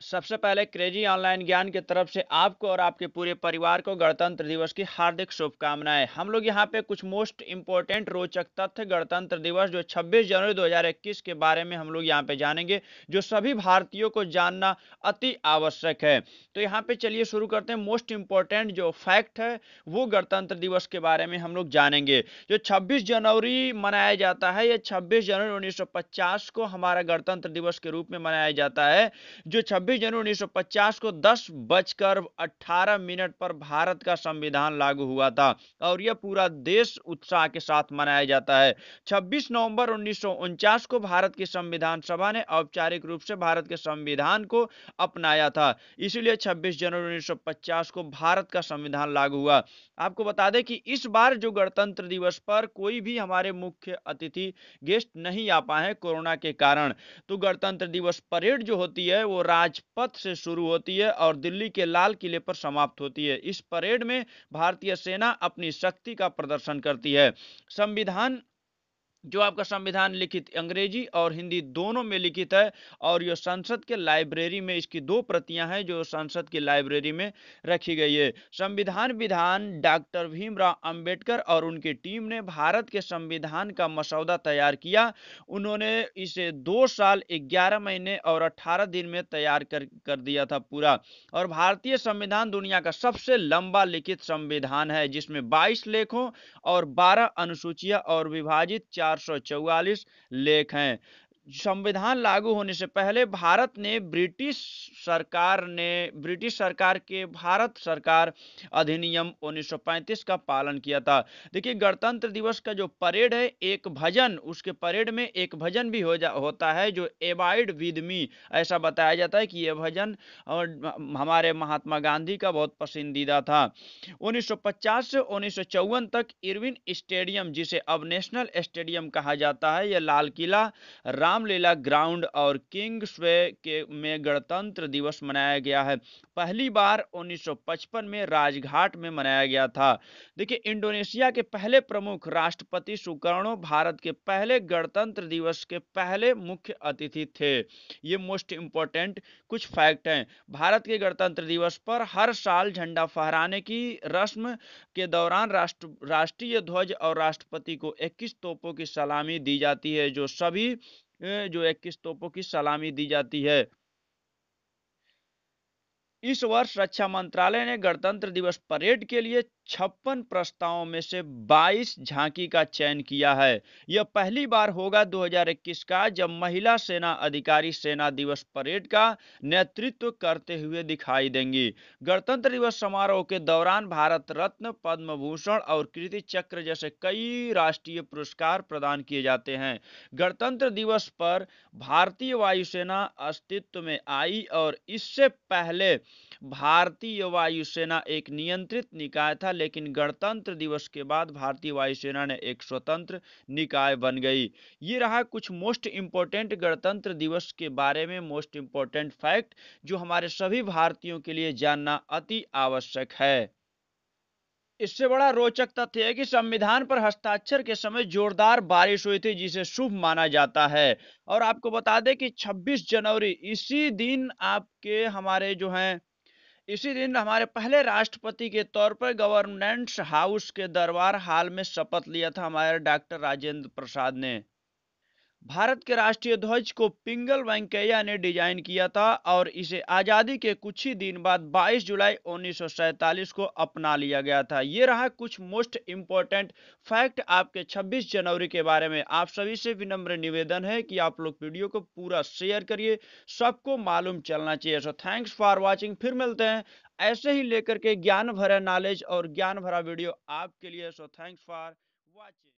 सबसे पहले crazy online ज्ञान की तरफ से आपको और आपके पूरे परिवार को गणतंत्र दिवस की हार्दिक शुभकामनाएं। हम लोग यहाँ पे कुछ मोस्ट इंपोर्टेंट रोचक तथ्य गणतंत्र दिवस जो 26 जनवरी 2021 के बारे में हम लोग यहाँ पे जानेंगे, जो सभी भारतीयों को जानना अति आवश्यक है। तो यहाँ पे चलिए शुरू करते हैं। मोस्ट इंपोर्टेंट जो फैक्ट है वो गणतंत्र दिवस के बारे में हम लोग जानेंगे। जो 26 जनवरी मनाया जाता है, ये 26 जनवरी 1950 को हमारा गणतंत्र दिवस के रूप में मनाया जाता है। जो 26 जनवरी 1950 को 10:18 पर भारत का संविधान लागू हुआ था और यह पूरा देश उत्साह के साथ मनाया जाता है। 26 नवंबर 1949 को भारत की संविधान सभा ने औपचारिक रूप से भारत के संविधान को अपनाया था, इसीलिए 26 जनवरी 1950 को भारत का संविधान लागू हुआ। आपको बता दें कि इस बार जो गणतंत्र दिवस पर कोई भी हमारे मुख्य अतिथि गेस्ट नहीं आ पाए हैं कोरोना के कारण। तो गणतंत्र दिवस परेड जो होती है वो राजपथ से शुरू होती है और दिल्ली के लाल किले पर समाप्त होती है। इस परेड में भारतीय सेना अपनी शक्ति का प्रदर्शन करती है। संविधान जो आपका संविधान लिखित अंग्रेजी और हिंदी दोनों में लिखित है और यह संसद के लाइब्रेरी में इसकी 2 प्रतियां हैं जो संसद की लाइब्रेरी में रखी गई है। संविधान विधान डॉक्टर भीमराव अंबेडकर और उनकी टीम ने भारत के संविधान का मसौदा तैयार किया। उन्होंने इसे 2 साल 11 महीने और 18 दिन में तैयार कर दिया था पूरा। और भारतीय संविधान दुनिया का सबसे लंबा लिखित संविधान है, जिसमें 22 लेखों और 12 अनुसूचियां और विभाजित 444 लेख हैं। संविधान लागू होने से पहले ब्रिटिश सरकार के भारत सरकार अधिनियम 1935 का पालन किया था। देखिए, गणतंत्र दिवस का जो परेड है, एक भजन, उसके परेड में एक भजन भी होता है जो एबाइड विद मी, ऐसा बताया जाता है कि यह भजन और हमारे महात्मा गांधी का बहुत पसंदीदा था। 1950 से 1954 तक इरविन स्टेडियम, जिसे अब नेशनल स्टेडियम कहा जाता है, यह लाल किला, रामलीला ग्राउंड और किंग्सवे के में गणतंत्र दिवस मनाया गया है। पहली बार 1955 में राजघाट में मनाया गया था। देखिए, इंडोनेशिया के पहले प्रमुख राष्ट्रपति सुकर्णो भारत के पहले गणतंत्र दिवस के पहले मुख्य अतिथि थे। ये मोस्ट इंपोर्टेंट कुछ फैक्ट हैं। भारत के गणतंत्र दिवस पर हर साल झंडा फहराने की रस्म के दौरान राष्ट्रीय ध्वज और राष्ट्रपति को 21 तोपों की सलामी दी जाती है। जो 21 तोपों की सलामी दी जाती है। इस वर्ष रक्षा मंत्रालय ने गणतंत्र दिवस परेड के लिए 56 प्रस्तावों में से 22 झांकी का चयन किया है। यह पहली बार होगा 2021 का जब महिला सेना अधिकारी सेना दिवस परेड का नेतृत्व करते हुए दिखाई देंगी। गणतंत्र दिवस समारोह के दौरान भारत रत्न, पद्म भूषण और कीर्ति चक्र जैसे कई राष्ट्रीय पुरस्कार प्रदान किए जाते हैं। गणतंत्र दिवस पर भारतीय वायुसेना अस्तित्व में आई और इससे पहले भारतीय वायुसेना एक नियंत्रित निकाय था, लेकिन गणतंत्र दिवस के बाद भारतीय वायुसेना ने एक स्वतंत्र निकाय बन गई। ये रहा कुछ मोस्ट इंपोर्टेंट गणतंत्र दिवस के बारे में मोस्ट इंपोर्टेंट फैक्ट, जो हमारे सभी भारतीयों के लिए जानना अति आवश्यक है। इससे बड़ा रोचक तथ्य है कि संविधान पर हस्ताक्षर के समय जोरदार बारिश हुई थी, जिसे शुभ माना जाता है। और आपको बता दें कि 26 जनवरी इसी दिन इसी दिन हमारे पहले राष्ट्रपति के तौर पर गवर्नेंस हाउस के दरबार हाल में शपथ लिया था हमारे डॉक्टर राजेंद्र प्रसाद ने। भारत के राष्ट्रीय ध्वज को पिंगल वेंकैया ने डिजाइन किया था और इसे आजादी के कुछ ही दिन बाद 22 जुलाई 1947 को अपना लिया गया था। ये रहा कुछ मोस्ट इंपोर्टेंट फैक्ट आपके 26 जनवरी के बारे में। आप सभी से विनम्र निवेदन है कि आप लोग वीडियो को पूरा शेयर करिए, सबको मालूम चलना चाहिए। So thanks for watching. फिर मिलते हैं ऐसे ही लेकर के ज्ञान भरा नॉलेज और ज्ञान भरा वीडियो आपके लिए। So thanks for watching.